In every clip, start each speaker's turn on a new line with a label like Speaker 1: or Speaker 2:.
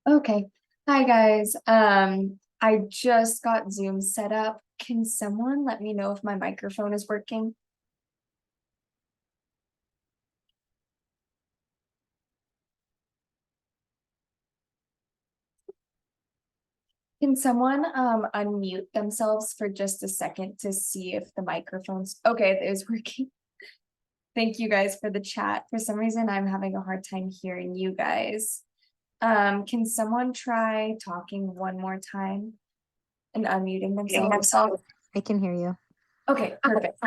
Speaker 1: Okay. Hi guys. I just got Zoom set up. Can someone let me know if my microphone is working? Can someone unmute themselves for just a second to see if the microphone's okay, it is working. Thank you guys for the chat. For some reason, I'm having a hard time hearing you guys. Can someone try talking one more time and unmuting themselves?
Speaker 2: I can hear you.
Speaker 1: Okay, perfect.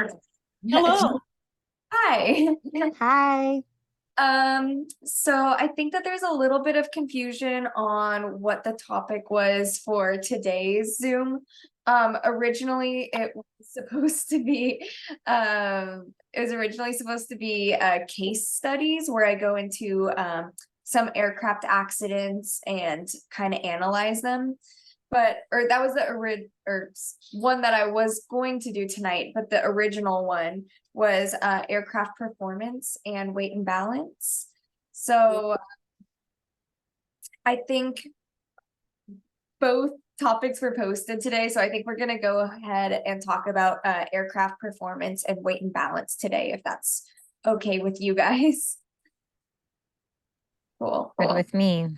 Speaker 3: Hello.
Speaker 1: Hi.
Speaker 2: Hi.
Speaker 1: So I think that there's a little bit of confusion on what the topic was for today's Zoom. Originally it was supposed to be case studies where I go into some aircraft accidents and kind of analyze them. Or that was one that I was going to do tonight, but the original one was aircraft performance and weight and balance. So I think both topics were posted today. So I think we're going to go ahead and talk about aircraft performance and weight and balance today, if that's okay with you guys. Cool.
Speaker 2: Good with me.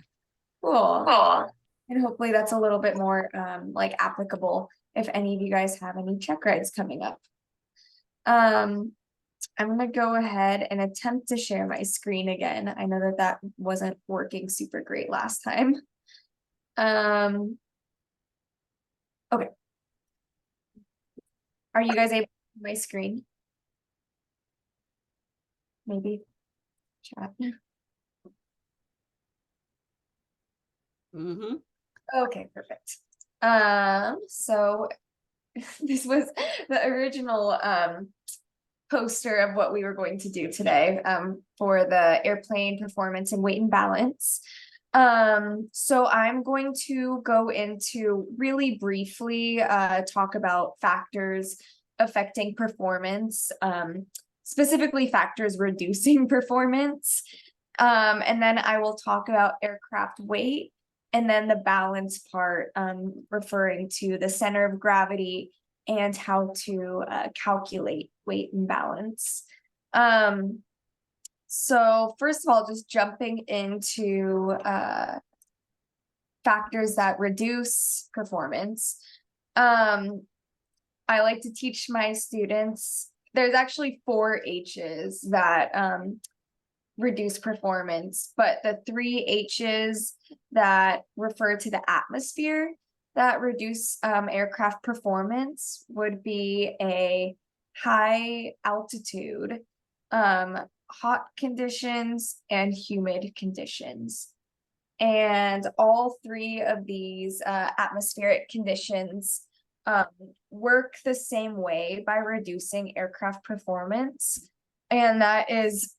Speaker 1: Cool. And hopefully that's a little bit more like applicable if any of you guys have any check rides coming up. I'm gonna go ahead and attempt to share my screen again. I know that that wasn't working super great last time. Okay. Are you guys able to see my screen? Maybe chat. Okay, perfect. So this was the original poster of what we were going to do today for the airplane performance and weight and balance. So I'm going to go into really briefly talk about factors affecting performance, specifically factors reducing performance. And then I will talk about aircraft weight, and then the balance part, referring to the center of gravity and how to calculate weight and balance. So first of all, just jumping into factors that reduce performance. I like to teach my students, there's actually 4 H's that reduce performance, but the 3 H's that refer to the atmosphere that reduce aircraft performance would be a high altitude, hot conditions, and humid conditions. And all 3 of these atmospheric conditions work the same way by reducing aircraft performance. And that is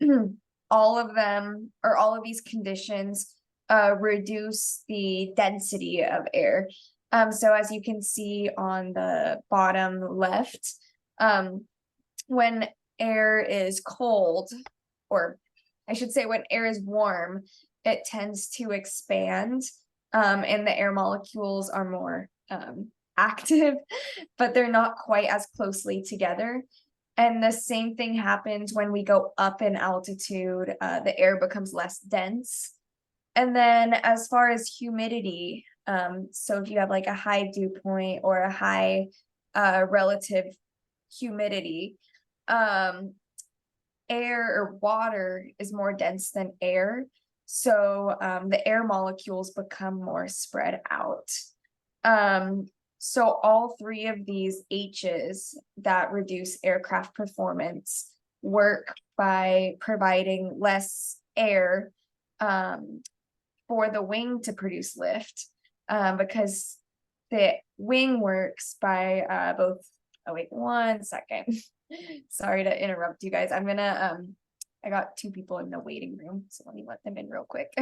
Speaker 1: all of them, or all of these conditions, reduce the density of air. So as you can see on the bottom left, when air is cold, or I should say when air is warm, it tends to expand, and the air molecules are more active, but they're not quite as closely together. And the same thing happens when we go up in altitude, the air becomes less dense. And then as far as humidity, so if you have like a high dew point or a high relative humidity, air or water is more dense than air. So the air molecules become more spread out. So all 3 of these H's that reduce aircraft performance work by providing less air for the wing to produce lift, because the wing works by both, oh wait, one second. Sorry to interrupt you guys. I'm gonna, I got 2 people in the waiting room, so let me let them in real quick.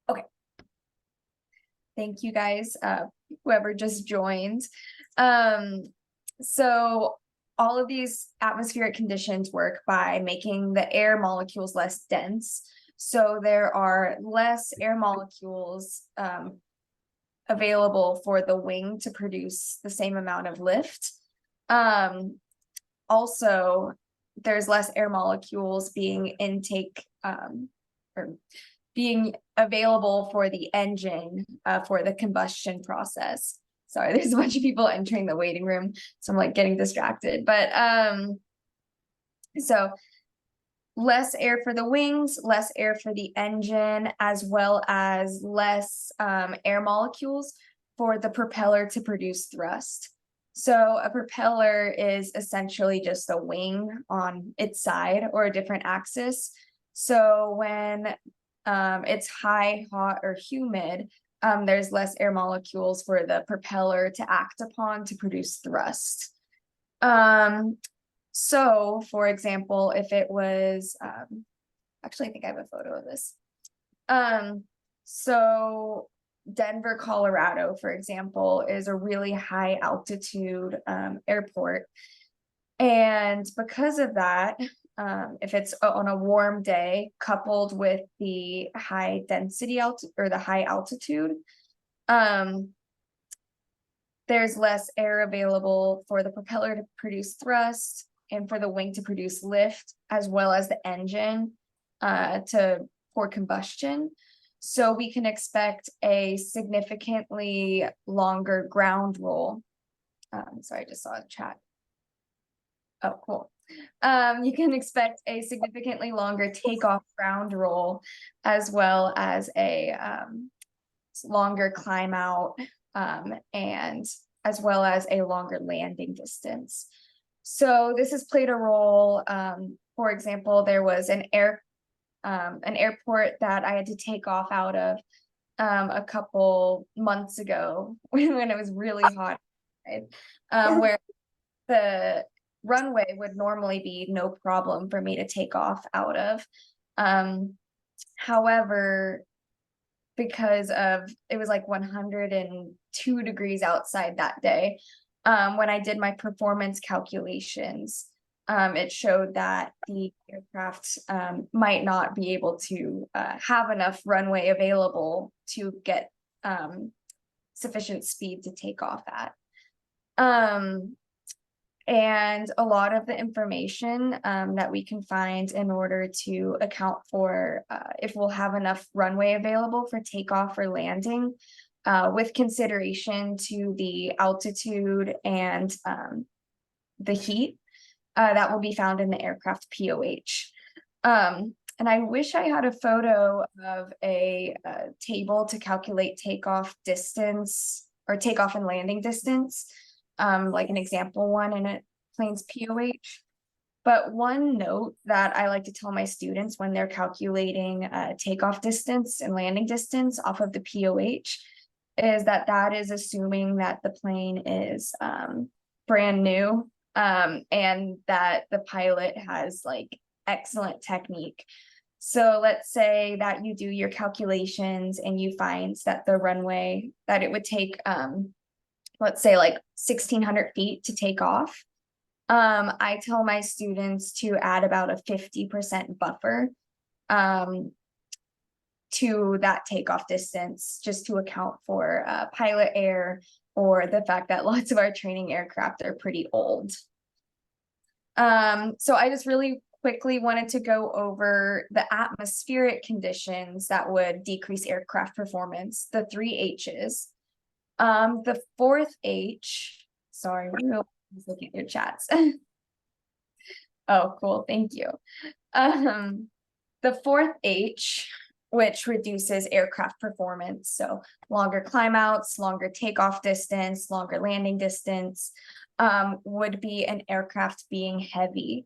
Speaker 1: Okay. Thank you guys, whoever just joined. So all of these atmospheric conditions work by making the air molecules less dense, So there are less air molecules available for the wing to produce the same amount of lift. Also, there's less air molecules being or being available for the engine for the combustion process. Sorry, there's a bunch of people entering the waiting room, so I'm like getting distracted. But so less air for the wings, less air for the engine, as well as less air molecules for the propeller to produce thrust. So a propeller is essentially just a wing on its side or a different axis. So when it's high, hot, or humid, there's less air molecules for the propeller to act upon to produce thrust. So for example, if it was, actually, I think I have a photo of this. So Denver, Colorado, for example, is a really high altitude airport. And because of that, if it's on a warm day coupled with the high density or the high altitude, there's less air available for the propeller to produce thrust and for the wing to produce lift, as well as the engine for combustion. So we can expect a significantly longer ground roll. Sorry, I just saw the chat. Oh, cool. You can expect a significantly longer takeoff ground roll, as well as a longer climb out, and as well as a longer landing distance. So this has played a role. For example, there was an airport that I had to take off out of a couple months ago when it was really hot, where the runway would normally be no problem for me to take off out of. However, because it was like 102 degrees outside that day, when I did my performance calculations, it showed that the aircraft might not be able to have enough runway available to get sufficient speed to take off at. And a lot of the information that we can find in order to account for if we'll have enough runway available for takeoff or landing, with consideration to the altitude and the heat, that will be found in the aircraft POH. And I wish I had a photo of a table to calculate takeoff distance or takeoff and landing distance, like an example one in a plane's POH. But one note that I like to tell my students when they're calculating takeoff distance and landing distance off of the POH is that that is assuming that the plane is brand new, and that the pilot has like excellent technique. So let's say that you do your calculations and you find that the runway that it would take, let's say like 1,600 feet to take off. I tell my students to add about a 50% buffer to that takeoff distance, just to account for pilot error or the fact that lots of our training aircraft are pretty old. So I just really quickly wanted to go over the atmospheric conditions that would decrease aircraft performance, the 3 H's. The fourth H, sorry, I'm looking at your chats. Oh, cool, thank you. The fourth H, which reduces aircraft performance, so longer climb outs, longer takeoff distance, longer landing distance, would be an aircraft being heavy.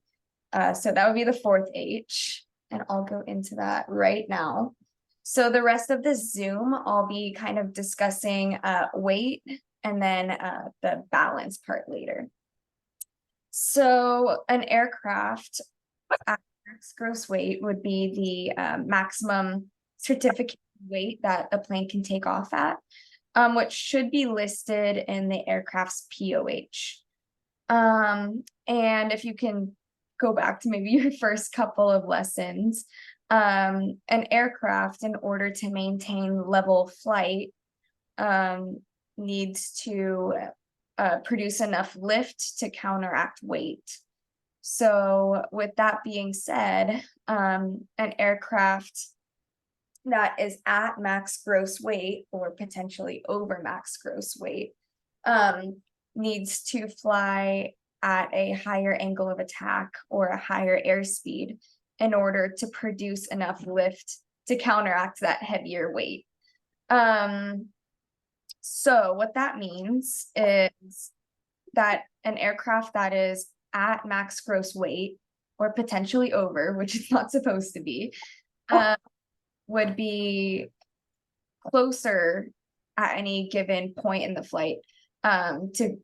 Speaker 1: So that would be the fourth H, and I'll go into that right now. So the rest of this Zoom, I'll be kind of discussing weight and then the balance part later. So an aircraft at max gross weight would be the maximum certificate weight that a plane can take off at, which should be listed in the aircraft's POH. And if you can go back to maybe your first couple of lessons, An aircraft, in order to maintain level flight, needs to produce enough lift to counteract weight. So with that being said, an aircraft that is at max gross weight or potentially over max gross weight needs to fly at a higher angle of attack or a higher airspeed in order to produce enough lift to counteract that heavier weight. So what that means is that an aircraft that is at max gross weight or potentially over, which it's not supposed to be, would be closer at any given point in the flight to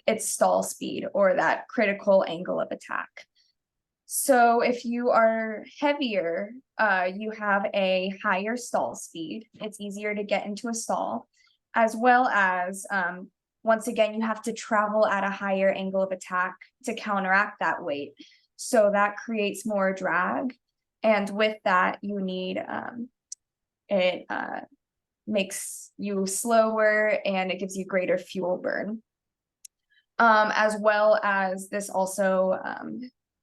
Speaker 1: its stall speed or that critical angle of attack. So if you are heavier, you have a higher stall speed. It's easier to get into a stall, as well as once again, you have to travel at a higher angle of attack to counteract that weight. So that creates more drag. And with that, you need, it makes you slower and it gives you greater fuel burn. As well as this also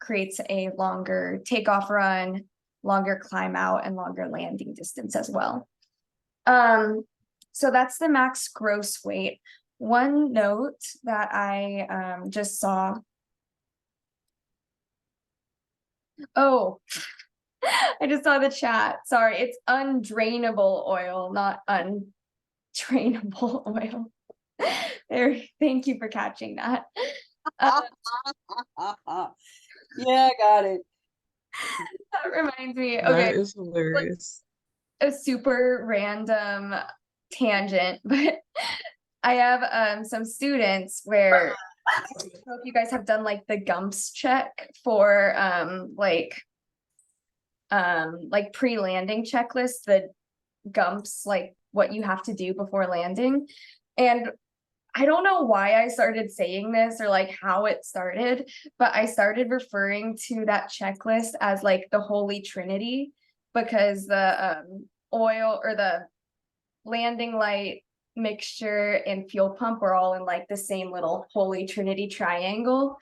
Speaker 1: creates a longer takeoff run, longer climb out, and longer landing distance as well. So that's the max gross weight. One note that I just saw. Oh, I just saw the chat. Sorry, it's undrainable oil, not untrainable oil. There, thank you for catching that.
Speaker 3: Yeah, got it.
Speaker 1: That reminds me,
Speaker 4: That
Speaker 1: okay,
Speaker 4: is hilarious.
Speaker 1: a super random tangent, but I have some students where I don't know if you guys have done like the GUMPS check for like pre-landing checklist, the GUMPS, like what you have to do before landing. And I don't know why I started saying this or like how it started, but I started referring to that checklist as like the Holy Trinity, because the oil or the landing light, mixture, and fuel pump were all in like the same little Holy Trinity triangle.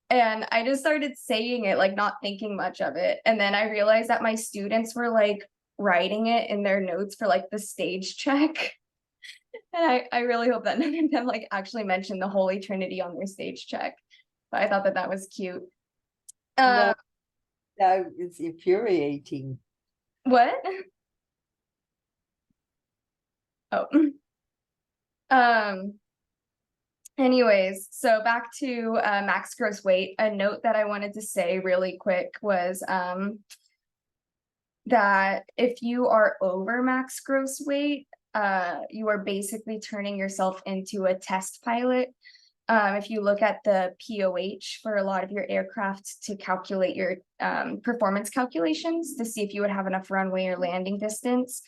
Speaker 1: And I just started saying it, like not thinking much of it. And then I realized that my students were like writing it in their notes for like the stage check. And I really hope that none of them like actually mentioned the Holy Trinity on their stage check. But I thought that that was cute.
Speaker 3: No, it's infuriating.
Speaker 1: What? Oh. Anyways, so back to max gross weight. A note that I wanted to say really quick was that if you are over max gross weight, you are basically turning yourself into a test pilot. If you look at the POH for a lot of your aircraft to calculate your performance calculations to see if you would have enough runway or landing distance,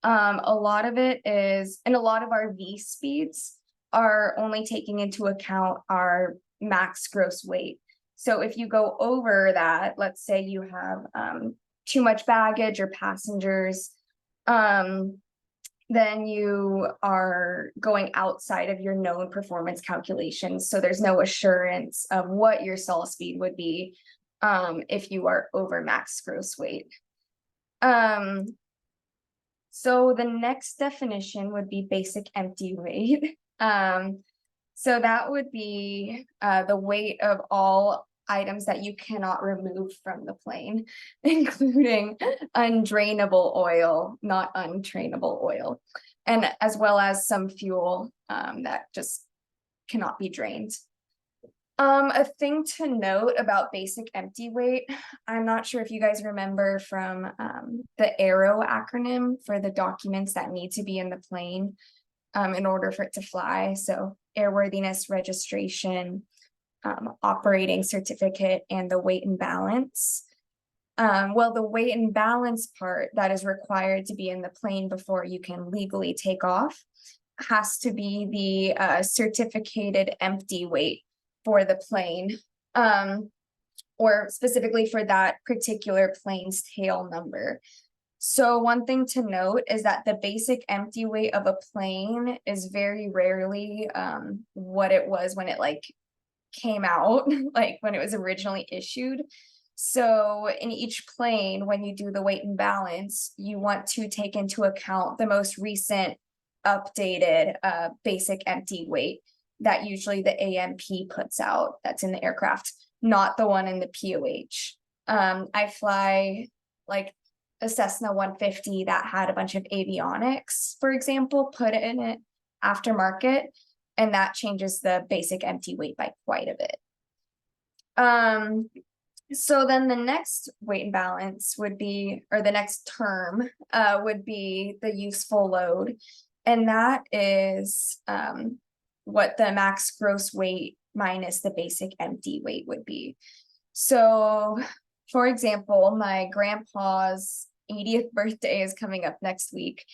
Speaker 1: a lot of it is, and a lot of our V speeds are only taking into account our max gross weight. So if you go over that, let's say you have too much baggage or passengers, then you are going outside of your known performance calculations. So there's no assurance of what your stall speed would be if you are over max gross weight. So the next definition would be basic empty weight. So that would be the weight of all items that you cannot remove from the plane, including undrainable oil, not untrainable oil, and as well as some fuel that just cannot be drained. A thing to note about basic empty weight, I'm not sure if you guys remember from the AERO acronym for the documents that need to be in the plane in order for it to fly. So airworthiness registration, operating certificate, and the weight and balance. Well, the weight and balance part that is required to be in the plane before you can legally take off has to be the certificated empty weight for the plane, or specifically for that particular plane's tail number. So one thing to note is that the basic empty weight of a plane is very rarely what it was when it like came out, like when it was originally issued. So in each plane, when you do the weight and balance, you want to take into account the most recent updated basic empty weight that usually the AMP puts out that's in the aircraft, not the one in the POH. I fly like a Cessna 150 that had a bunch of avionics, for example, put in it aftermarket, and that changes the basic empty weight by quite a bit. So then the next weight and balance would be, or the next term would be the useful load. And that is what the max gross weight minus the basic empty weight would be. So for example, my grandpa's 80th birthday is coming up next week,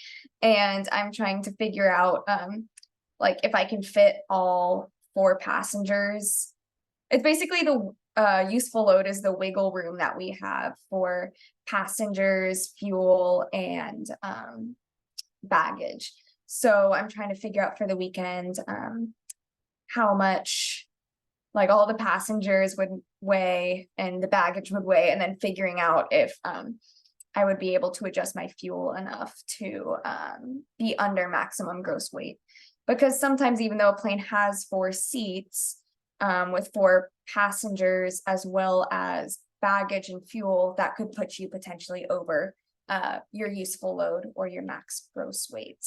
Speaker 1: and I'm trying to figure out like if I can fit all 4 passengers. It's basically the useful load is the wiggle room that we have for passengers, fuel, and baggage. So I'm trying to figure out for the weekend how much like all the passengers would weigh and the baggage would weigh, and then figuring out if I would be able to adjust my fuel enough to be under maximum gross weight. Because sometimes even though a plane has 4 seats with 4 passengers as well as baggage and fuel, that could put you potentially over your useful load or your max gross weight.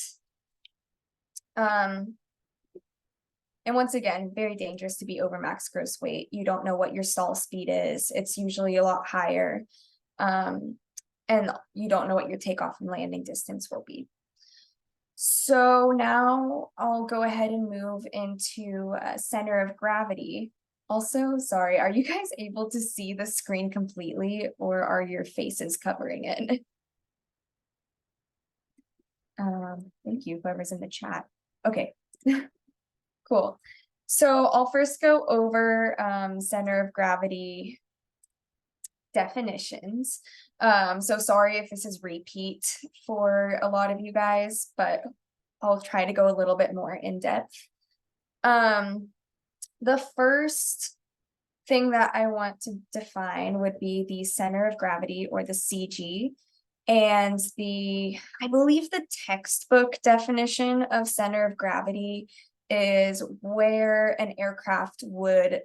Speaker 1: And once again, very dangerous to be over max gross weight. You don't know what your stall speed is. It's usually a lot higher. And you don't know what your takeoff and landing distance will be. So now I'll go ahead and move into center of gravity. Also, sorry, are you guys able to see the screen completely, or are your faces covering it? Thank you, whoever's in the chat. Okay, cool. So I'll first go over center of gravity definitions. So sorry if this is repeat for a lot of you guys, but I'll try to go a little bit more in depth. The first thing that I want to define would be the center of gravity, or the CG. And I believe the textbook definition of center of gravity is where an aircraft would,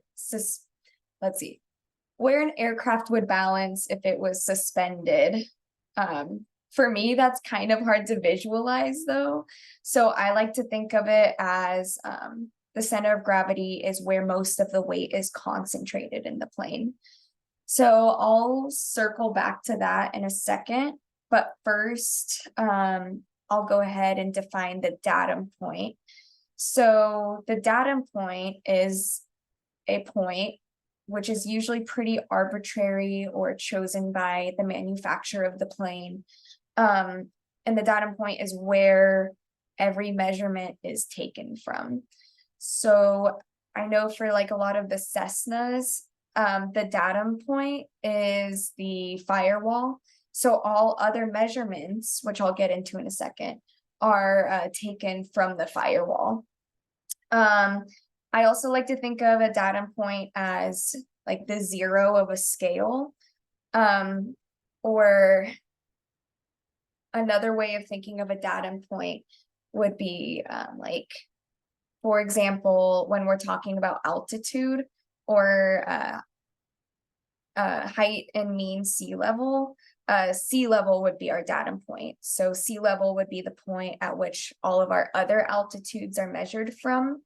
Speaker 1: where an aircraft would balance if it was suspended. For me, that's kind of hard to visualize though. So I like to think of it as the center of gravity is where most of the weight is concentrated in the plane. So I'll circle back to that in a second, but first I'll go ahead and define the datum point. So the datum point is a point which is usually pretty arbitrary or chosen by the manufacturer of the plane. And the datum point is where every measurement is taken from. So I know for like a lot of the Cessnas, the datum point is the firewall. So all other measurements, which I'll get into in a second, are taken from the firewall. I also like to think of a datum point as like the 0 of a scale, or another way of thinking of a datum point would be like, for example, when we're talking about altitude or height and mean sea level would be our datum point. So sea level would be the point at which all of our other altitudes are measured from.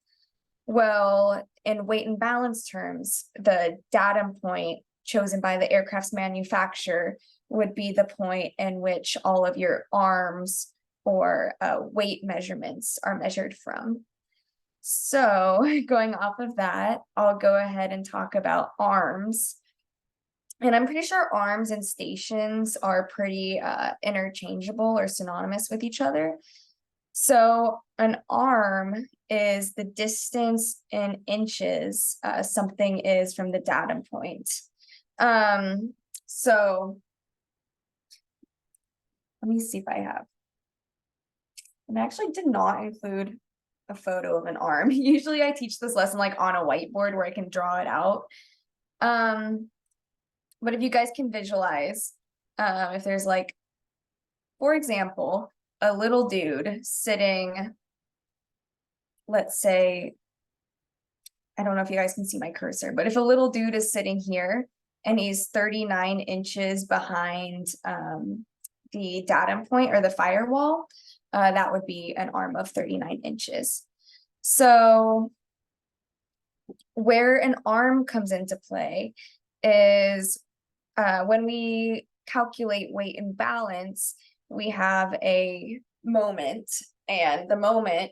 Speaker 1: Well, in weight and balance terms, the datum point chosen by the aircraft's manufacturer would be the point in which all of your arms or weight measurements are measured from. So going off of that, I'll go ahead and talk about arms. And I'm pretty sure arms and stations are pretty interchangeable or synonymous with each other. So an arm is the distance in inches something is from the datum point. So let me see if I have. And I actually did not include a photo of an arm. Usually I teach this lesson like on a whiteboard where I can draw it out. But if you guys can visualize, if there's like, for example, a little dude sitting, let's say, I don't know if you guys can see my cursor, but if a little dude is sitting here and he's 39 inches behind the datum point or the firewall, that would be an arm of 39 inches. So where an arm comes into play is when we calculate weight and balance, we have a moment, and the moment,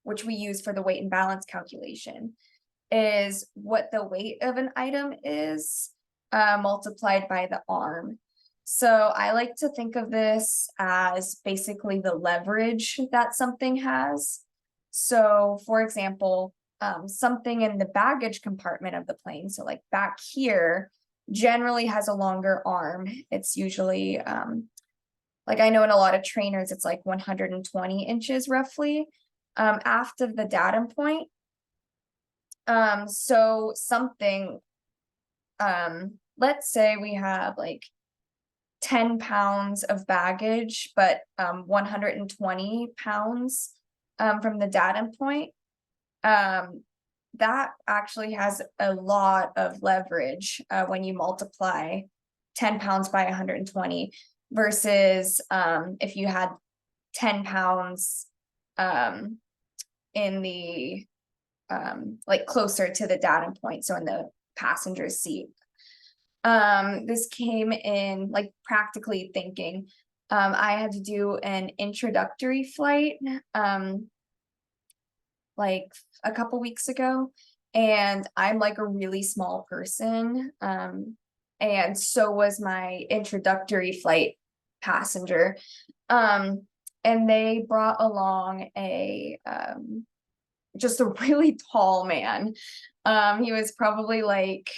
Speaker 1: which we use for the weight and balance calculation, is what the weight of an item is multiplied by the arm. So I like to think of this as basically the leverage that something has. So for example, something in the baggage compartment of the plane, so like back here, generally has a longer arm. It's usually like I know in a lot of trainers, it's like 120 inches roughly after the datum point. So something, let's say we have like 10 pounds of baggage, but 120 pounds from the datum point. That actually has a lot of leverage when you multiply 10 pounds by 120 versus if you had 10 pounds in the like closer to the datum point, so in the passenger seat. This came in like practically thinking. I had to do an introductory flight like a couple weeks ago, and I'm like a really small person, and so was my introductory flight passenger, and they brought along a just a really tall man. He was probably like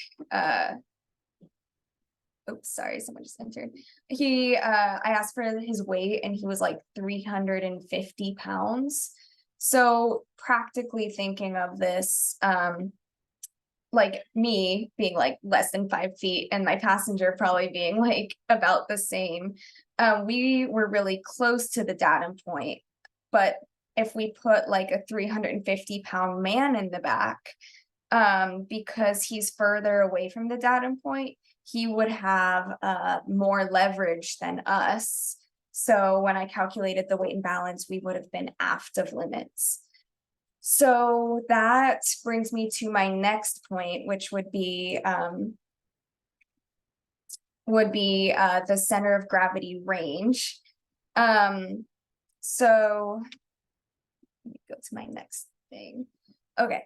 Speaker 1: oops, sorry, someone just entered. I asked for his weight and he was like 350 pounds. So practically thinking of this, like me being like less than 5 feet and my passenger probably being like about the same, we were really close to the datum point. But if we put like a 350-pound man in the back, because he's further away from the datum point, he would have more leverage than us. So when I calculated the weight and balance, we would have been aft of limits. So that brings me to my next point, which would be the center of gravity range. So let me go to my next thing. Okay.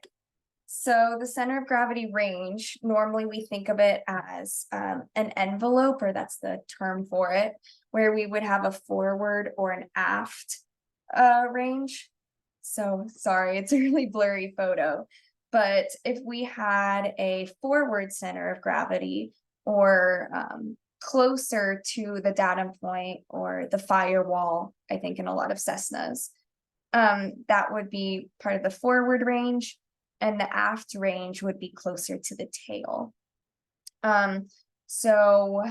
Speaker 1: So the center of gravity range, normally we think of it as an envelope, or that's the term for it, where we would have a forward or an aft range. So sorry, it's a really blurry photo. But if we had a forward center of gravity, or closer to the datum point or the firewall, I think in a lot of Cessnas, that would be part of the forward range. And the aft range would be closer to the tail. So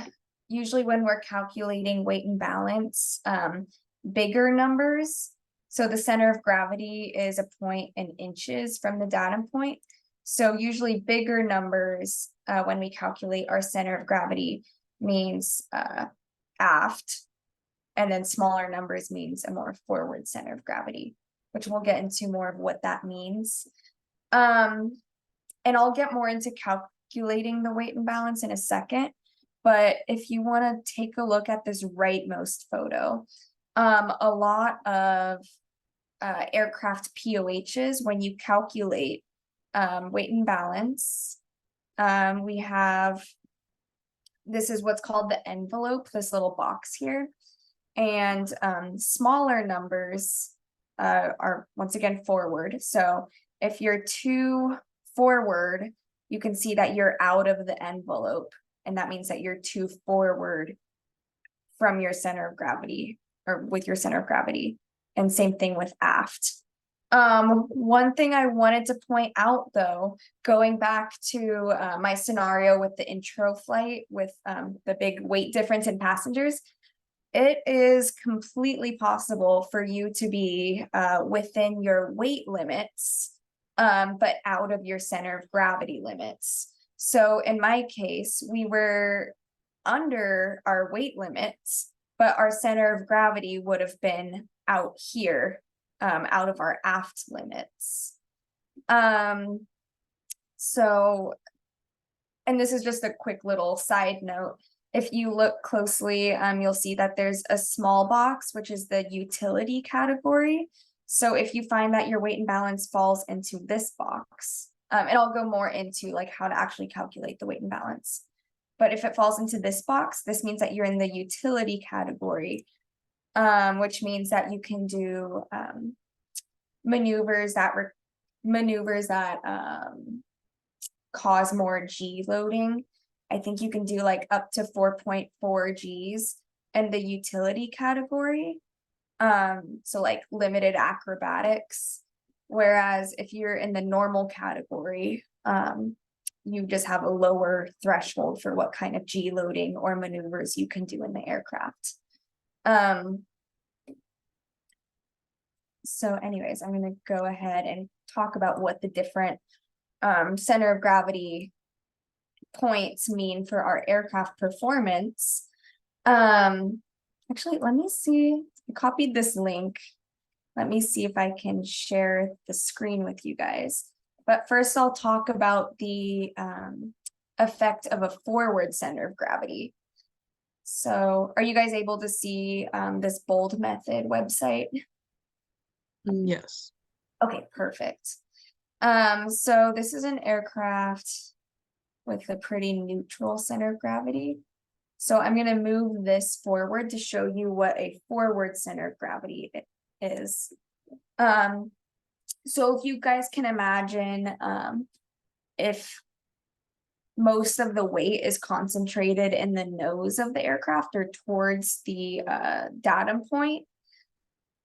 Speaker 1: usually when we're calculating weight and balance, bigger numbers. So the center of gravity is a point in inches from the datum point. So usually bigger numbers when we calculate our center of gravity means aft, and then smaller numbers means a more forward center of gravity, which we'll get into more of what that means. And I'll get more into calculating the weight and balance in a second, but if you want to take a look at this rightmost photo, a lot of aircraft POHs, when you calculate weight and balance, we have, this is what's called the envelope, this little box here, and smaller numbers are once again forward. So if you're too forward, you can see that you're out of the envelope, and that means that you're too forward from your center of gravity, or with your center of gravity. And same thing with aft. One thing I wanted to point out though, going back to my scenario with the intro flight with the big weight difference in passengers, it is completely possible for you to be within your weight limits, but out of your center of gravity limits. So in my case, we were under our weight limits, but our center of gravity would have been out here, out of our aft limits. So, and this is just a quick little side note. If you look closely, you'll see that there's a small box, which is the utility category. So if you find that your weight and balance falls into this box, and I'll go more into like how to actually calculate the weight and balance. But if it falls into this box, this means that you're in the utility category, which means that you can do maneuvers that cause more G loading. I think you can do like up to 4.4 Gs in the utility category. So like limited acrobatics. Whereas if you're in the normal category, you just have a lower threshold for what kind of G loading or maneuvers you can do in the aircraft. So anyways, I'm going to go ahead and talk about what the different center of gravity points mean for our aircraft performance. Actually, let me see. I copied this link. Let me see if I can share the screen with you guys. But first I'll talk about the effect of a forward center of gravity. So are you guys able to see this bold method website?
Speaker 4: Yes.
Speaker 1: Okay, perfect. So this is an aircraft with a pretty neutral center of gravity. So I'm going to move this forward to show you what a forward center of gravity is. So if you guys can imagine, if most of the weight is concentrated in the nose of the aircraft or towards the datum point,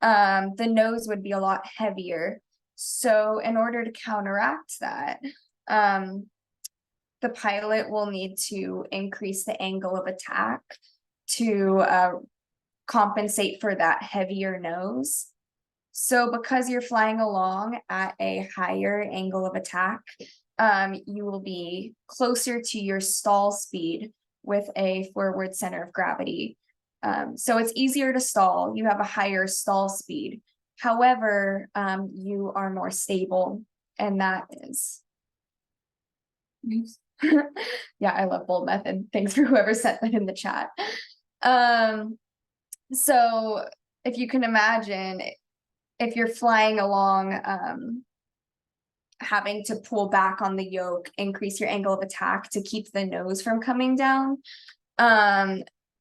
Speaker 1: the nose would be a lot heavier. So in order to counteract that, the pilot will need to increase the angle of attack to compensate for that heavier nose. So because you're flying along at a higher angle of attack, you will be closer to your stall speed with a forward center of gravity. So it's easier to stall. You have a higher stall speed. However, you are more stable, and that is. Yeah, I love bold method. Thanks for whoever sent that in the chat. So if you can imagine, if you're flying along, having to pull back on the yoke, increase your angle of attack to keep the nose from coming down,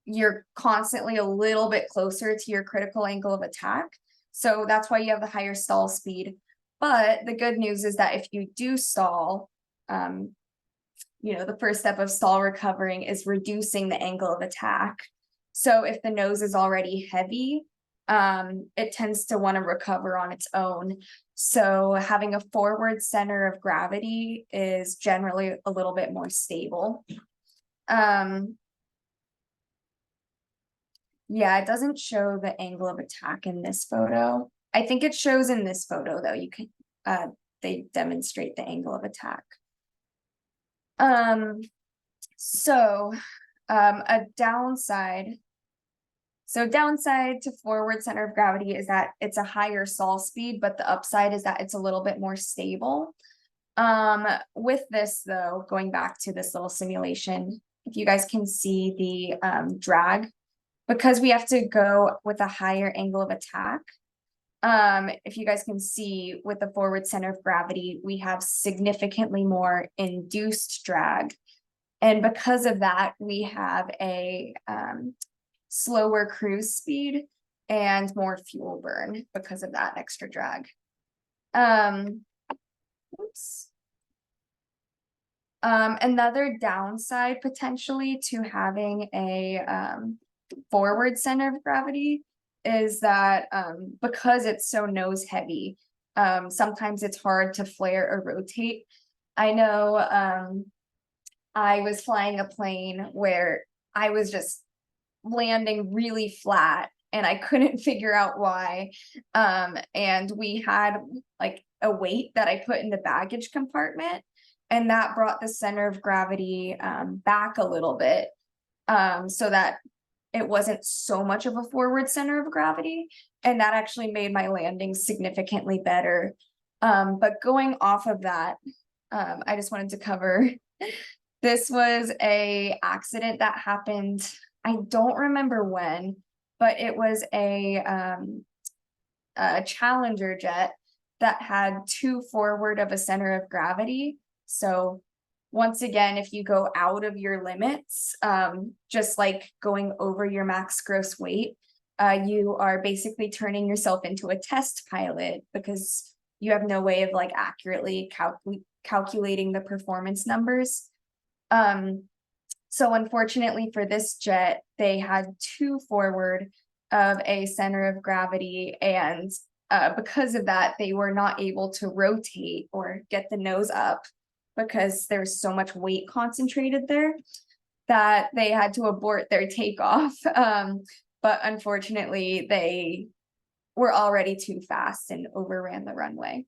Speaker 1: you're constantly a little bit closer to your critical angle of attack. So that's why you have the higher stall speed. But the good news is that if you do stall, the first step of stall recovering is reducing the angle of attack. So if the nose is already heavy, it tends to want to recover on its own. So having a forward center of gravity is generally a little bit more stable. Yeah, it doesn't show the angle of attack in this photo. I think it shows in this photo though. You can they demonstrate the angle of attack. So a downside. So downside to forward center of gravity is that it's a higher stall speed, but the upside is that it's a little bit more stable. With this though, going back to this little simulation, if you guys can see the drag, because we have to go with a higher angle of attack. If you guys can see with the forward center of gravity, we have significantly more induced drag. And because of that, we have a slower cruise speed and more fuel burn because of that extra drag. Oops. Another downside potentially to having a forward center of gravity is that because it's so nose heavy, sometimes it's hard to flare or rotate. I know I was flying a plane where I was just landing really flat and I couldn't figure out why. And we had like a weight that I put in the baggage compartment, and that brought the center of gravity back a little bit, so that it wasn't so much of a forward center of gravity, and that actually made my landing significantly better. But going off of that, I just wanted to cover this was a accident that happened. I don't remember when, but it was a Challenger jet that had too forward of a center of gravity. So once again, if you go out of your limits, just like going over your max gross weight, you are basically turning yourself into a test pilot because you have no way of like accurately calculating the performance numbers. So unfortunately for this jet, they had too forward of a center of gravity, and because of that, they were not able to rotate or get the nose up because there's so much weight concentrated there that they had to abort their takeoff. But unfortunately, they were already too fast and overran the runway.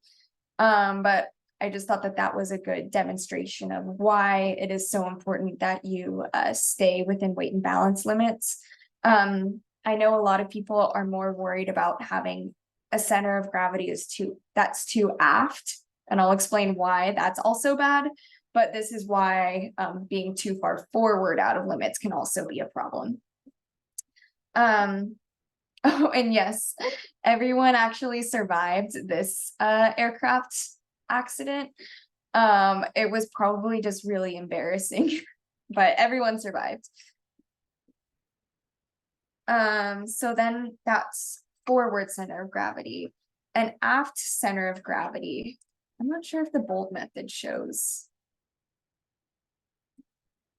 Speaker 1: But I just thought that that was a good demonstration of why it is so important that you stay within weight and balance limits. I know a lot of people are more worried about having a center of gravity that's too aft, and I'll explain why that's also bad. But this is why being too far forward out of limits can also be a problem. Oh, and yes, everyone actually survived this aircraft accident. It was probably just really embarrassing, but everyone survived. So then that's forward center of gravity. And aft center of gravity, I'm not sure if the bold method shows.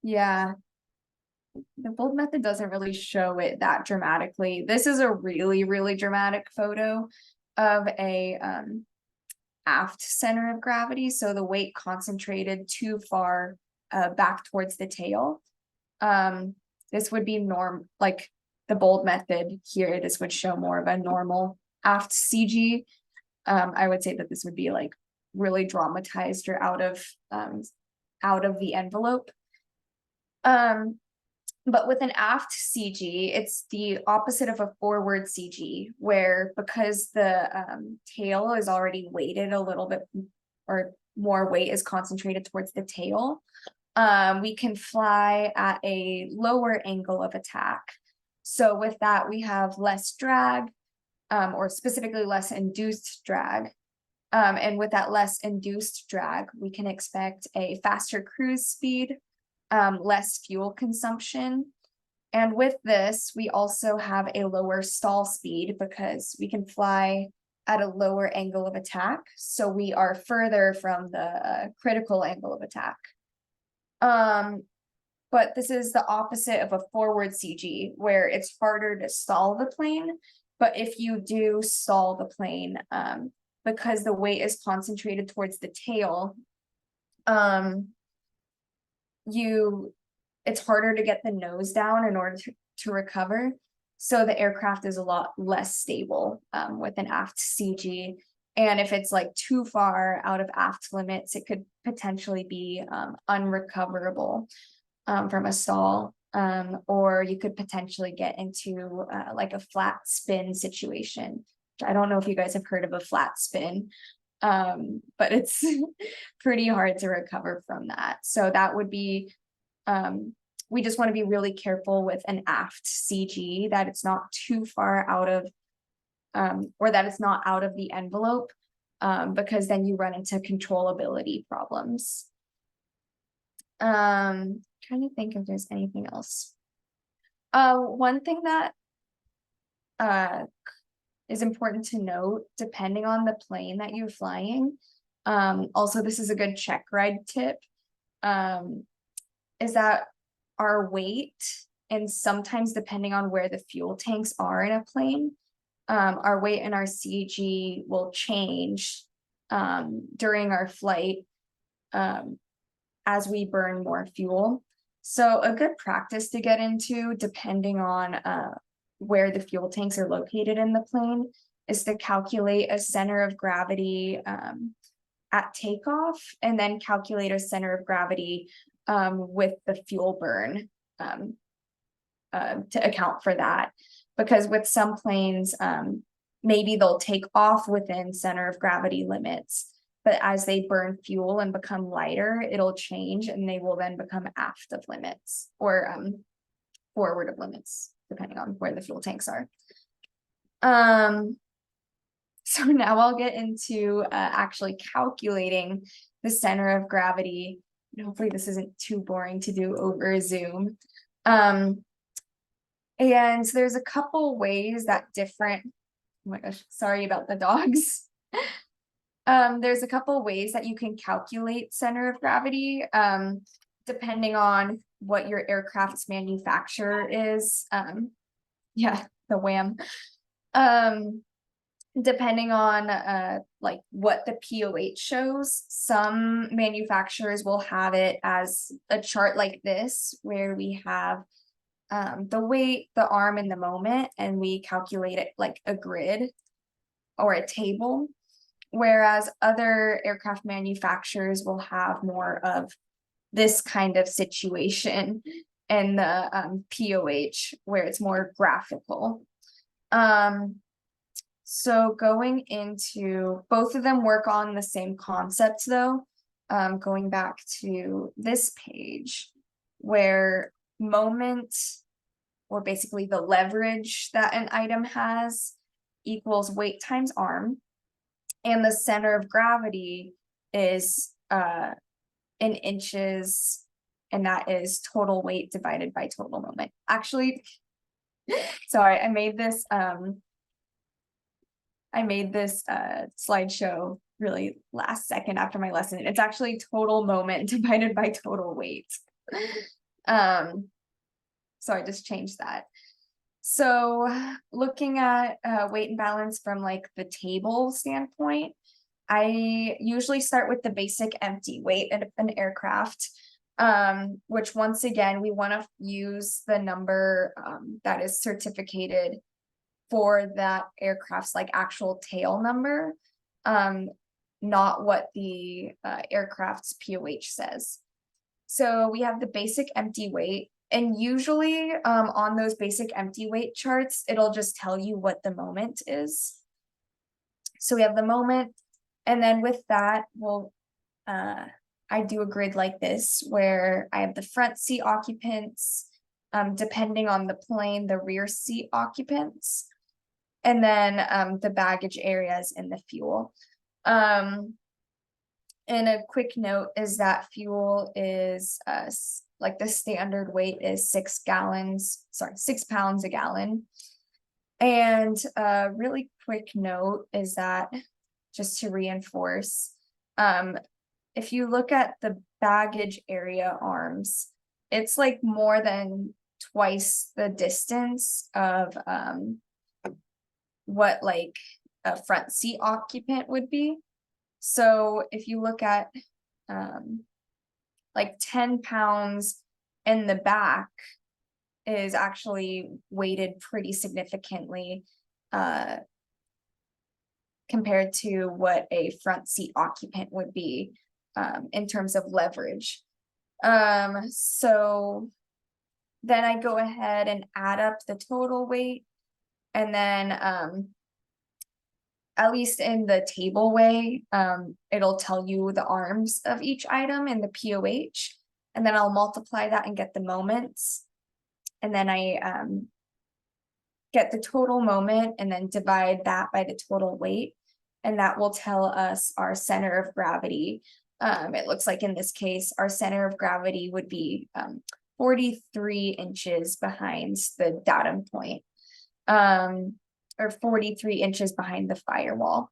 Speaker 1: Yeah, the bold method doesn't really show it that dramatically. This is a really, really dramatic photo of a aft center of gravity. So the weight concentrated too far back towards the tail. This would be like the bold method here. This would show more of a normal aft CG. I would say that this would be like really dramatized or out of the envelope. But with an aft CG, it's the opposite of a forward CG, where because the tail is already weighted a little bit, or more weight is concentrated towards the tail, we can fly at a lower angle of attack. So with that, we have less drag, or specifically less induced drag. And with that less induced drag, we can expect a faster cruise speed, less fuel consumption. And with this, we also have a lower stall speed because we can fly at a lower angle of attack. So we are further from the critical angle of attack. But this is the opposite of a forward CG, where it's harder to stall the plane. But if you do stall the plane, because the weight is concentrated towards the tail, it's harder to get the nose down in order to recover. So the aircraft is a lot less stable with an aft CG. And if it's like too far out of aft limits, it could potentially be unrecoverable from a stall. Or you could potentially get into like a flat spin situation. I don't know if you guys have heard of a flat spin, but it's pretty hard to recover from that. So that would be, we just want to be really careful with an aft CG that it's not too far out of, or that it's not out of the envelope, because then you run into controllability problems. Trying to think if there's anything else. One thing that is important to note, depending on the plane that you're flying. Also, this is a good check ride tip. is that our weight, and sometimes depending on where the fuel tanks are in a plane, our weight and our CG will change during our flight as we burn more fuel. So a good practice to get into, depending on where the fuel tanks are located in the plane, is to calculate a center of gravity at takeoff, and then calculate a center of gravity with the fuel burn to account for that. Because with some planes, maybe they'll take off within center of gravity limits, but as they burn fuel and become lighter, it'll change and they will then become aft of limits, or forward of limits, depending on where the fuel tanks are. So now I'll get into actually calculating the center of gravity. And hopefully this isn't too boring to do over Zoom. And there's a couple ways that different, oh my gosh, sorry about the dogs. There's a couple ways that you can calculate center of gravity, depending on what your aircraft's manufacturer is. Yeah, the wham. Depending on like what the POH shows, some manufacturers will have it as a chart like this, where we have the weight, the arm, and the moment, and we calculate it like a grid or a table. Whereas other aircraft manufacturers will have more of this kind of situation in the POH, where it's more graphical. So going into, both of them work on the same concepts though. Going back to this page, where moment, or basically the leverage that an item has, equals weight times arm, and the center of gravity is in inches, and that is total weight divided by total moment. Actually, sorry, I made this slideshow really last second after my lesson. It's actually total moment divided by total weight. So I just changed that. So looking at weight and balance from like the table standpoint, I usually start with the basic empty weight of an aircraft, which once again, we want to use the number that is certificated for that aircraft's like actual tail number, not what the aircraft's POH says. So we have the basic empty weight, and usually on those basic empty weight charts, it'll just tell you what the moment is. So we have the moment, and then with that, we'll I do a grid like this where I have the front seat occupants, depending on the plane, the rear seat occupants, and then the baggage areas and the fuel. And a quick note is that fuel is like the standard weight is 6 pounds a gallon. And a really quick note is that, just to reinforce, if you look at the baggage area arms, it's like more than twice the distance of what like a front seat occupant would be. So if you look at like 10 pounds in the back is actually weighted pretty significantly compared to what a front seat occupant would be in terms of leverage. So then I go ahead and add up the total weight, and then at least in the table way, it'll tell you the arms of each item in the POH, and then I'll multiply that and get the moments. And then I get the total moment and then divide that by the total weight. And that will tell us our center of gravity. It looks like in this case, our center of gravity would be 43 inches behind the datum point. Or 43 inches behind the firewall.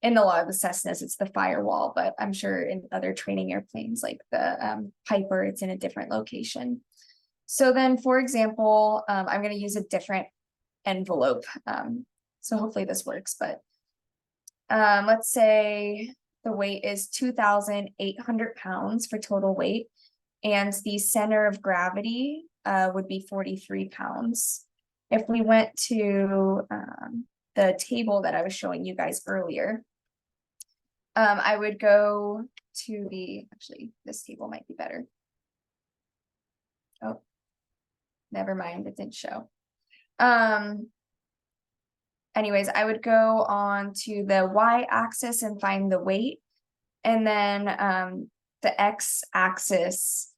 Speaker 1: in a lot of the Cessnas, it's the firewall, but I'm sure in other training airplanes like the Piper, it's in a different location. So then, for example, I'm going to use a different envelope. So hopefully this works, but let's say the weight is 2,800 pounds for total weight, and the center of gravity would be 43 pounds. If we went to the table that I was showing you guys earlier, I would go to actually, this table might be better. Oh, never mind, it didn't show. Anyways, I would go on to the y-axis and find the weight, and then the x-axis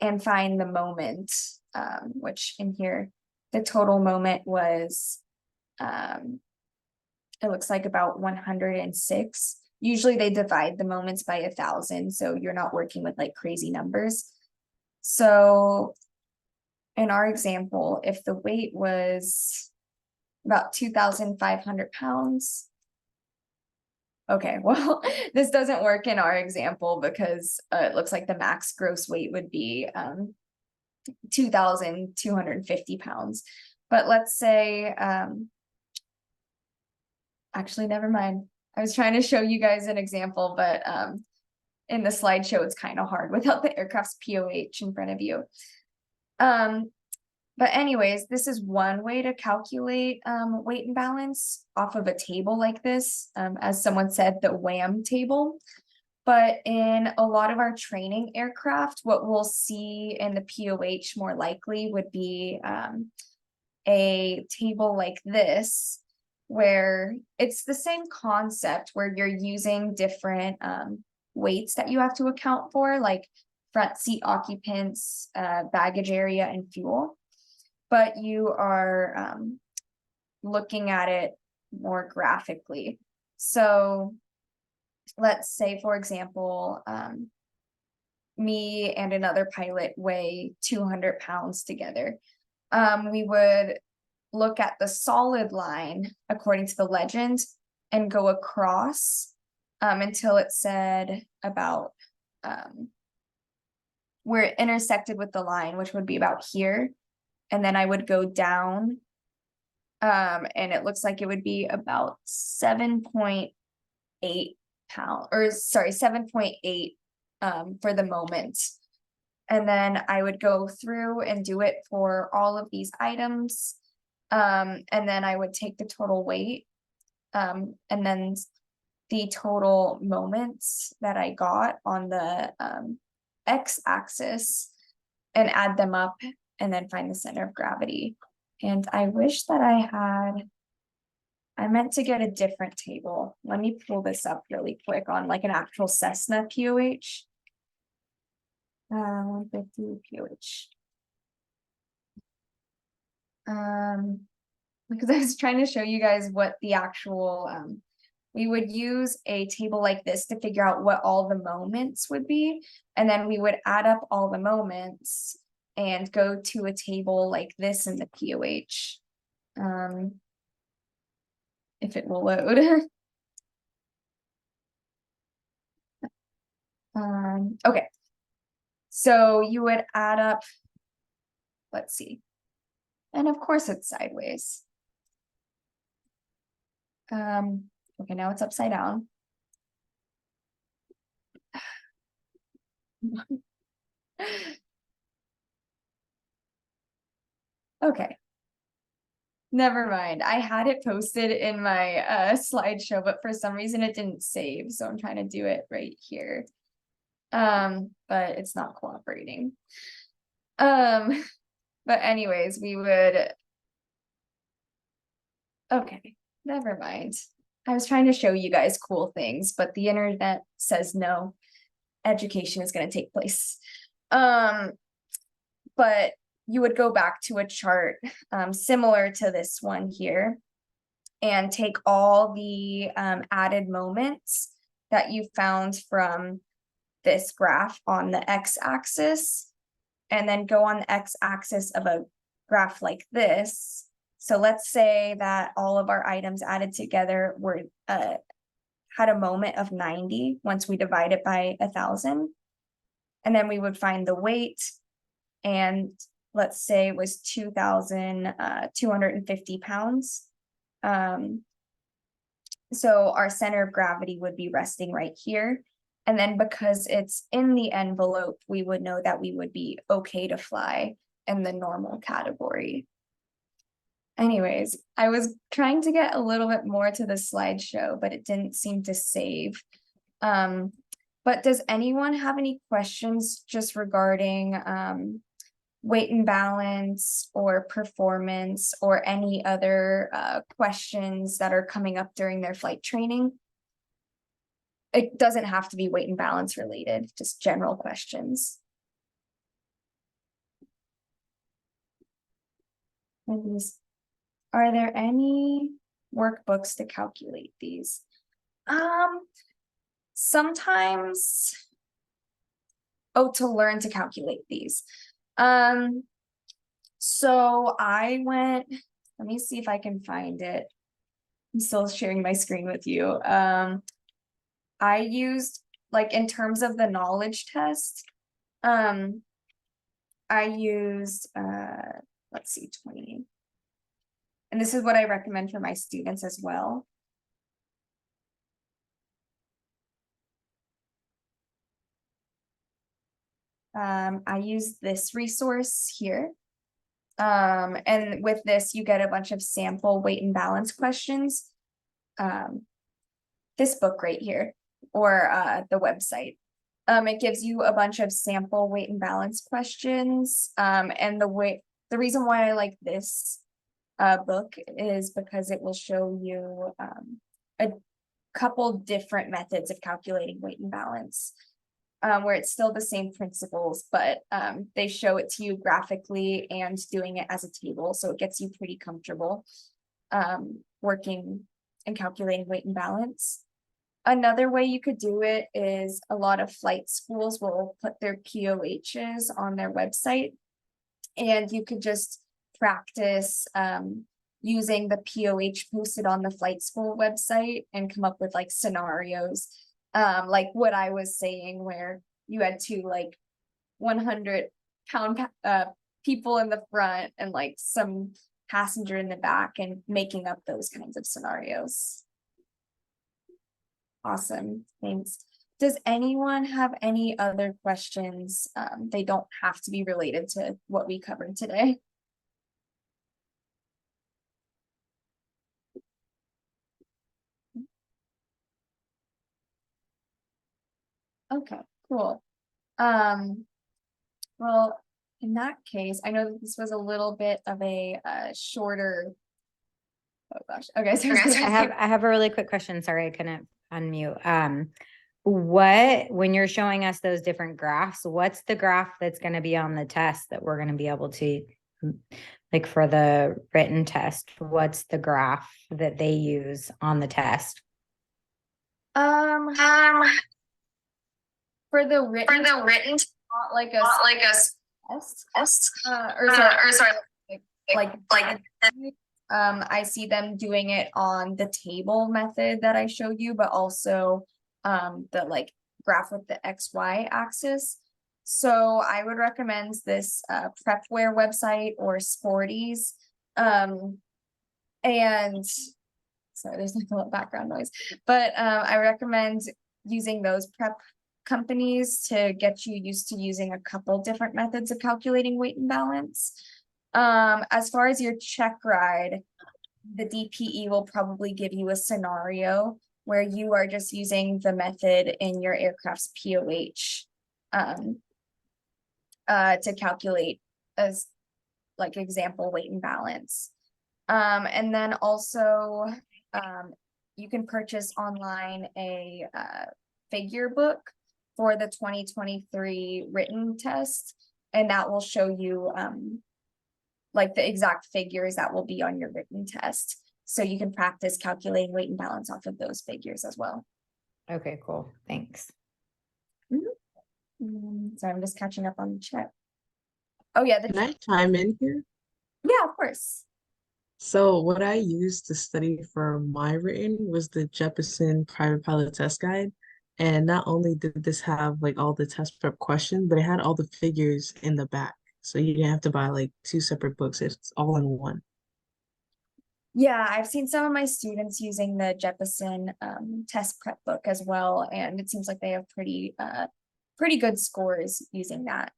Speaker 1: and find the moment, which in here, the total moment was, it looks like about 106. Usually they divide the moments by 1,000, so you're not working with like crazy numbers. So in our example, if the weight was about 2,500 pounds. Okay, well, this doesn't work in our example because it looks like the max gross weight would be 2,250 pounds. But let's say, actually, never mind. I was trying to show you guys an example, but in the slideshow, it's kind of hard without the aircraft's POH in front of you. But anyways, this is one way to calculate weight and balance off of a table like this, as someone said, the WHAM table. But in a lot of our training aircraft, what we'll see in the POH more likely would be a table like this, where it's the same concept where you're using different weights that you have to account for, like front seat occupants, baggage area, and fuel. But you are looking at it more graphically. So let's say, for example, me and another pilot weigh 200 pounds together. We would look at the solid line according to the legend and go across until it said about where it intersected with the line, which would be about here. And then I would go down, and it looks like it would be about 7.8 pounds, or sorry, 7.8 for the moment. And then I would go through and do it for all of these items. And then I would take the total weight, and then the total moments that I got on the x-axis and add them up, and then find the center of gravity. And I wish that I meant to get a different table. Let me pull this up really quick on like an actual Cessna POH. 150 POH. Because I was trying to show you guys what the actual, we would use a table like this to figure out what all the moments would be. And then we would add up all the moments and go to a table like this in the POH. If it will load. Okay. So you would add up, let's see. And of course it's sideways. Okay, now it's upside down. Okay. Never mind. I had it posted in my slideshow, but for some reason it didn't save. So I'm trying to do it right here. But it's not cooperating. But anyways, we would. Okay, never mind. I was trying to show you guys cool things, but the internet says no. Education is going to take place. But you would go back to a chart similar to this one here and take all the added moments that you found from this graph on the x-axis, and then go on the x-axis of a graph like this. So let's say that all of our items added together were had a moment of 90 once we divide it by 1,000. And then we would find the weight, and let's say it was 2,250 pounds. So our center of gravity would be resting right here. And then because it's in the envelope, we would know that we would be okay to fly in the normal category. Anyways, I was trying to get a little bit more to the slideshow, but it didn't seem to save. But does anyone have any questions just regarding weight and balance or performance or any other questions that are coming up during their flight training? It doesn't have to be weight and balance related, just general questions. Are there any workbooks to calculate these? Sometimes, to learn to calculate these. So I went, let me see if I can find it. I'm still sharing my screen with you. I used, like, in terms of the knowledge test, I used, let's see, 20. And this is what I recommend for my students as well. I use this resource here. And with this, you get a bunch of sample weight and balance questions. This book right here, or the website. It gives you a bunch of sample weight and balance questions. And the reason why I like this book is because it will show you a couple different methods of calculating weight and balance. Where it's still the same principles, but they show it to you graphically and doing it as a table, so it gets you pretty comfortable working and calculating weight and balance. Another way you could do it is a lot of flight schools will put their POHs on their website, and you could just practice using the POH posted on the flight school website and come up with like scenarios. Like what I was saying, where you had two like 100-pound people in the front and like some passenger in the back, and making up those kinds of scenarios. Awesome, thanks. Does anyone have any other questions? They don't have to be related to what we covered today. Okay, cool. Well, in that case, I know that this was a little bit of a shorter. Oh gosh. Okay, so
Speaker 2: I have a really quick question. Sorry, I couldn't unmute. When you're showing us those different graphs, what's the graph that's going to be on the test that we're going to be able to, like for the written test, what's the graph that they use on the test?
Speaker 1: For the written, not like a test. I see them doing it on the table method that I showed you, but also the like graph with the XY axis. So I would recommend this Prepware website or Sporties. And sorry, there's like a little background noise, but I recommend using those prep companies to get you used to using a couple different methods of calculating weight and balance. As far as your check ride, the DPE will probably give you a scenario where you are just using the method in your aircraft's POH to calculate as like example weight and balance. And then also you can purchase online a figure book for the 2023 written test, and that will show you like the exact figures that will be on your written test. So you can practice calculating weight and balance off of those figures as well.
Speaker 2: Okay, cool. Thanks.
Speaker 1: So I'm just catching up on the chat. Oh yeah.
Speaker 4: Can I chime in here?
Speaker 1: Yeah, of course.
Speaker 4: So what I used to study for my written was the Jeppesen Private Pilot Test Guide. And not only did this have like all the test prep questions, but it had all the figures in the back. So you didn't have to buy like two separate books. It's all in one.
Speaker 1: Yeah, I've seen some of my students using the Jeppesen test prep book as well, and it seems like they have pretty good scores using that.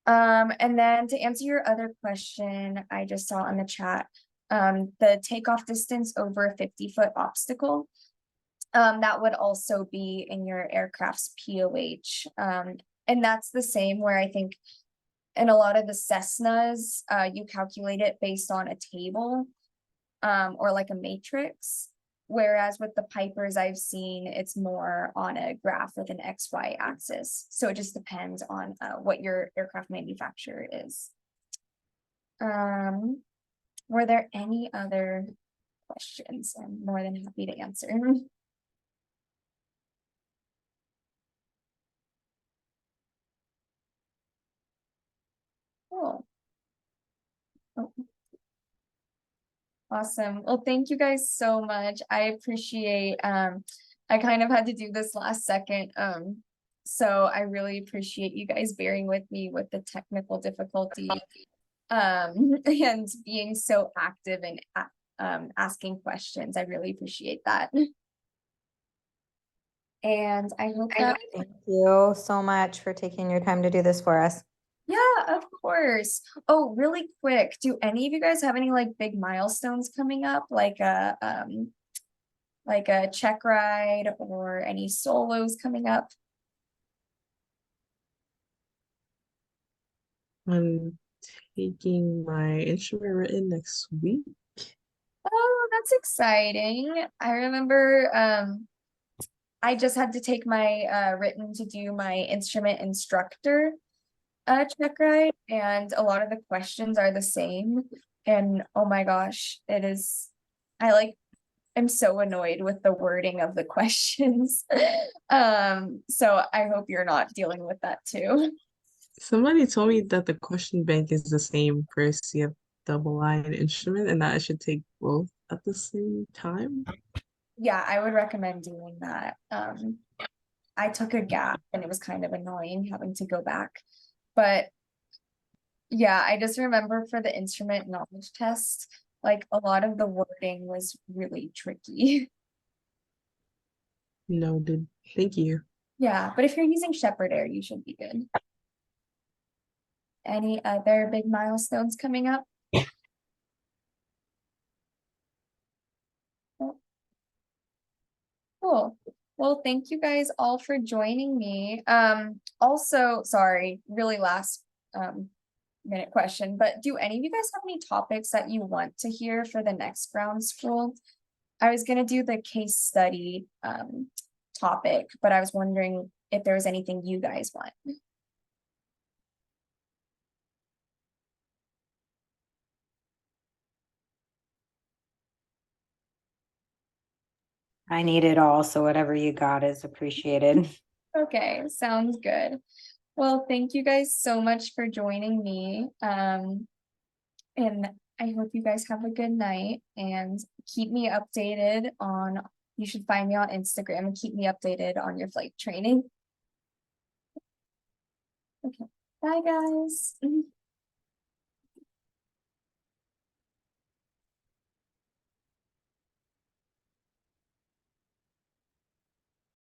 Speaker 1: And then to answer your other question, I just saw in the chat, the takeoff distance over a 50-foot obstacle. That would also be in your aircraft's POH. And that's the same where I think in a lot of the Cessnas, you calculate it based on a table, or like a matrix. Whereas with the Pipers I've seen, it's more on a graph with an XY axis. So it just depends on what your aircraft manufacturer is. Were there any other questions? I'm more than happy to answer. Cool. Oh. Awesome. Well, thank you guys so much. I appreciate, I kind of had to do this last second. So I really appreciate you guys bearing with me with the technical difficulty. And being so active and asking questions. I really appreciate that. And I hope that,
Speaker 2: Thank you so much for taking your time to do this for us.
Speaker 1: yeah, of course. Oh, really quick, do any of you guys have any like big milestones coming up, like a check ride or any solos coming up?
Speaker 4: I'm taking my instrument written next week.
Speaker 1: Oh, that's exciting. I remember I just had to take my written to do my instrument instructor check ride, and a lot of the questions are the same. And oh my gosh, it is, I'm so annoyed with the wording of the questions. So I hope you're not dealing with that too.
Speaker 4: Somebody told me that the question bank is the same for CF double I and instrument, and that I should take both at the same time.
Speaker 1: Yeah, I would recommend doing that. I took a gap and it was kind of annoying having to go back. But yeah, I just remember for the instrument knowledge test, like a lot of the wording was really tricky.
Speaker 4: Noted. Thank you.
Speaker 1: Yeah, but if you're using Shepherd Air, you should be good. Any other big milestones coming up? Cool. Well, thank you guys all for joining me. Also, sorry, really last minute question, but do any of you guys have any topics that you want to hear for the next ground school? I was gonna do the case study topic, but I was wondering if there was anything you guys want.
Speaker 2: I need it all, so whatever you got is appreciated.
Speaker 1: Okay, sounds good. Well, thank you guys so much for joining me. And I hope you guys have a good night and keep me updated on, you should find me on Instagram and keep me updated on your flight training. Okay, bye guys.